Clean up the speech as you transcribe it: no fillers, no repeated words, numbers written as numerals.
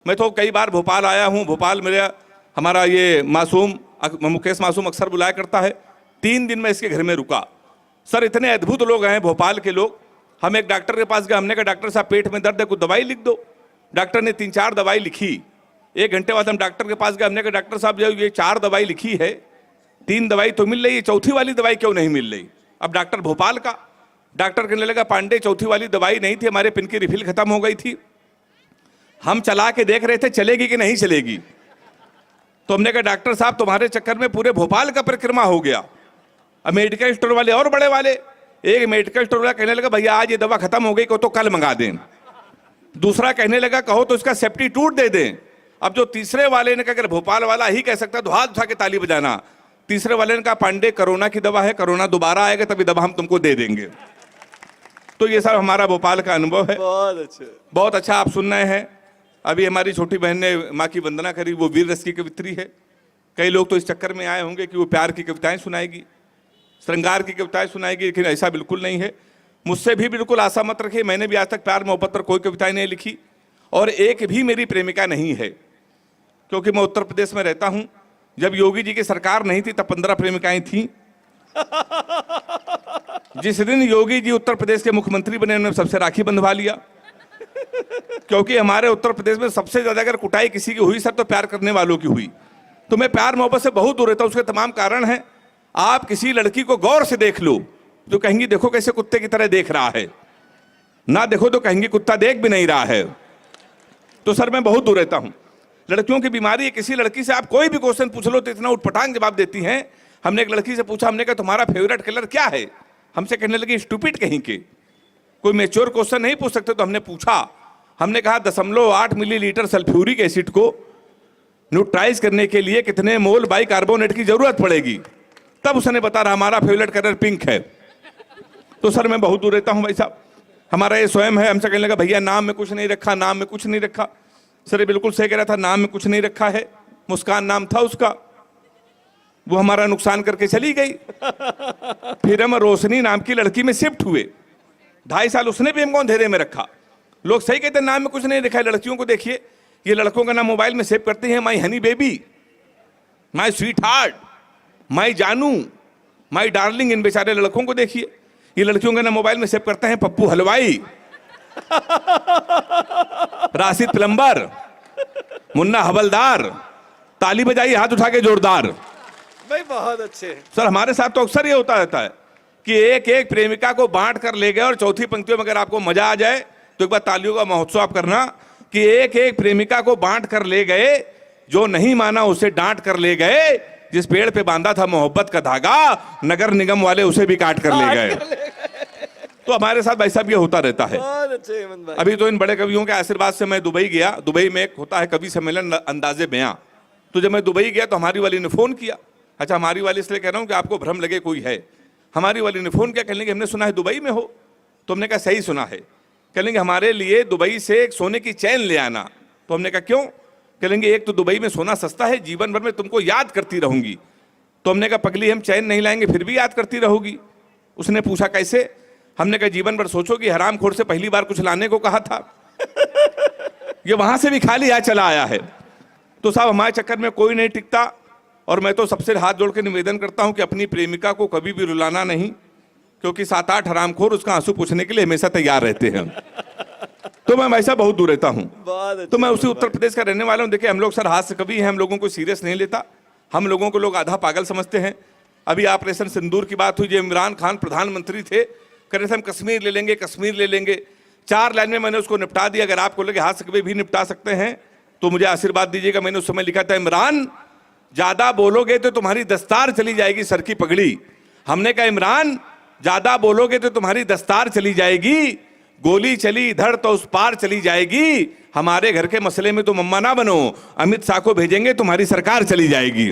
मैं तो कई बार भोपाल आया हूँ। भोपाल मेरा हमारा ये मासूम मुकेश मासूम अक्सर बुलाया करता है। 3 दिन मैं इसके घर में रुका। सर इतने अद्भुत लोग हैं भोपाल के लोग। हम एक डॉक्टर के पास गए, हमने कहा डॉक्टर साहब पेट में दर्द है, कुछ दवाई लिख दो। डॉक्टर ने 3-4 दवाई लिखी। 1 घंटे बाद हम डॉक्टर के पास गए, हमने कहा डॉक्टर साहब जब ये 4 दवाई लिखी है, 3 दवाई तो मिल रही है, चौथी वाली दवाई क्यों नहीं मिल रही? अब डॉक्टर भोपाल का, डॉक्टर कहने लगा पांडे चौथी वाली दवाई नहीं थी, हमारे पिन की रिफिल खत्म हो गई थी, हम चला के देख रहे थे चलेगी कि नहीं चलेगी। तो हमने कहा डॉक्टर साहब तुम्हारे चक्कर में पूरे भोपाल का परिक्रमा हो गया। अब मेडिकल स्टोर वाले और बड़े वाले, एक मेडिकल स्टोर वाला कहने लगा भैया आज ये दवा खत्म हो गई को तो कल मंगा दें। दूसरा कहने लगा कहो तो इसका सब्स्टिट्यूट दे दें। अब जो तीसरे वाले ने कहा अगर भोपाल वाला ही कह सकता तो हाथ उठा के ताली बजाना। तीसरे वाले ने कहा पांडे कोरोना की दवा है, कोरोना दोबारा आएगा तभी दवा हम तुमको दे देंगे। तो ये सब हमारा भोपाल का अनुभव है। बहुत अच्छा आप सुन रहे हैं। अभी हमारी छोटी बहन ने माँ की वंदना करी, वो वीर रस की कवित्री है। कई लोग तो इस चक्कर में आए होंगे कि वो प्यार की कविताएं सुनाएगी, श्रृंगार की कविताएं सुनाएगी, लेकिन ऐसा बिल्कुल नहीं है। मुझसे भी बिल्कुल आशा मत रखिए। मैंने भी आज तक प्यार मोहब्बत पर कोई कविताएं नहीं लिखी और एक भी मेरी प्रेमिका नहीं है, क्योंकि मैं उत्तर प्रदेश में रहता हूं। जब योगी जी की सरकार नहीं थी तब 15 प्रेमिकाएं थीं। जिस दिन योगी जी उत्तर प्रदेश के मुख्यमंत्री बने उन्होंने सबसे राखी बंधवा लिया, क्योंकि हमारे उत्तर प्रदेश में सबसे ज्यादा अगर कुटाई किसी की हुई सर तो प्यार करने वालों की हुई। तो मैं प्यार मोहब्बत से बहुत दूर रहता हूं। उसके तमाम कारण हैं। आप किसी लड़की को गौर से देख लो जो कहेंगी देखो कैसे कुत्ते की तरह देख रहा है, ना देखो तो कहेंगी कुत्ता देख भी नहीं रहा है। तो सर मैं बहुत दूर रहता हूं। लड़कियों की बीमारी है, किसी लड़की से आप कोई भी क्वेश्चन पूछ लो तो इतना उटपटांग जवाब देती हैं। हमने एक लड़की से पूछा, हमने कहा तुम्हारा फेवरेट कलर क्या है? हमसे कहने लगी स्टूपिड कहीं के, कोई मैच्योर क्वेश्चन नहीं पूछ सकते। तो हमने पूछा, हमने कहा 0.8 मिलीलीटर सल्फ्यूरिक एसिड को न्यूट्राइज करने के लिए कितने मोल बाइकार्बोनेट की जरूरत पड़ेगी? तब उसने बता रहा हमारा फेवरेट कलर पिंक है। तो सर मैं बहुत दूर रहता हूं भाई साहब। हमारा ये स्वयं है। हमसे कहने लगा भैया नाम में कुछ नहीं रखा, नाम में कुछ नहीं रखा। सर ये बिल्कुल सही कह रहा था, नाम में कुछ नहीं रखा है। मुस्कान नाम था उसका, वो हमारा नुकसान करके चली गई। फिर हम रोशनी नाम की लड़की में शिफ्ट हुए। 2.5 साल उसने भी हमको अंधेरे में रखा। लोग सही कहते हैं नाम में कुछ नहीं लिखा है। लड़कियों को देखिए, ये लड़कों का नाम मोबाइल में सेव करते हैं, my honey baby, my sweetheart, my जानू, माई डार्लिंग। इन बेचारे लड़कों को देखिए, ये लड़कियों का नाम मोबाइल में सेव करते हैं पप्पू हलवाई, राशिद प्लम्बर, मुन्ना हवलदार। ताली बजाइए हाथ उठा के जोरदार भाई, बहुत अच्छे। सर हमारे साथ तो अक्सर ये होता रहता है कि एक एक प्रेमिका को बांट कर ले गए और चौथी पंक्तियों में अगर आपको मजा आ जाए तो एक बार तालियों का महोत्सव आप करना कि एक एक प्रेमिका को बांट कर ले गए, जो नहीं माना उसे डांट कर ले गए, जिस पेड़ पे बांधा था मोहब्बत का धागा नगर निगम वाले उसे भी काट कर ले गए। तो हमारे साथ भाई साहब ये होता रहता है। अभी तो इन बड़े कवियों के आशीर्वाद से मैं दुबई गया। दुबई में एक होता है कवि सम्मेलन अंदाजे बयां। तो जब मैं दुबई गया तो हमारी वाली ने फोन किया। अच्छा हमारी वाली इसलिए कह रहा हूं कि आपको भ्रम लगे कोई है। हमारी वाली ने फोन किया, कहने लगे हमने सुना है दुबई में हो। तो हमने कहा सही सुना है। कहेंगे हमारे लिए दुबई से एक सोने की चैन ले आना। तो हमने कहा क्यों? कहेंगे एक तो दुबई में सोना सस्ता है, जीवन भर में तुमको याद करती रहूंगी। तो हमने कहा पगली हम चैन नहीं लाएंगे फिर भी याद करती रहोगी। उसने पूछा कैसे? हमने कहा जीवन भर सोचोगी हरामखोर से पहली बार कुछ लाने को कहा था, ये वहां से भी खाली आ चला आया है। तो साहब हमारे चक्कर में कोई नहीं टिकता। और मैं तो सबसे हाथ जोड़ के निवेदन करता हूं कि अपनी प्रेमिका को कभी भी रुलाना नहीं, क्योंकि 7-8 हरामखोर उसका आंसू पूछने के लिए हमेशा तैयार रहते हैं। तो मैं वैसा बहुत दूर रहता हूं। तो मैं उसी उत्तर प्रदेश का रहने वाला हूं। देखिए हम लोग सर हाथ से कभी हैं, हम लोगों को सीरियस नहीं लेता। हम लोगों को लोग आधा पागल समझते हैं। अभी ऑपरेशन सिंदूर की बात हुई, जो इमरान खान प्रधानमंत्री थे, कह रहे थे हम कश्मीर ले लेंगे, कश्मीर ले लेंगे। 4 लाइन में मैंने उसको निपटा दिया। अगर आपको लगे हाथ से कभी भी निपटा सकते हैं तो मुझे आशीर्वाद दीजिएगा। मैंने उस समय लिखा था इमरान ज्यादा बोलोगे तो तुम्हारी दस्तार चली जाएगी सर की पगड़ी। हमने कहा इमरान ज्यादा बोलोगे तो तुम्हारी दस्तार चली जाएगी, गोली चली इधर तो उस पार चली जाएगी। हमारे घर के मसले में तुम अम्मा ना बनो, अमित शाह को भेजेंगे तुम्हारी सरकार चली जाएगी।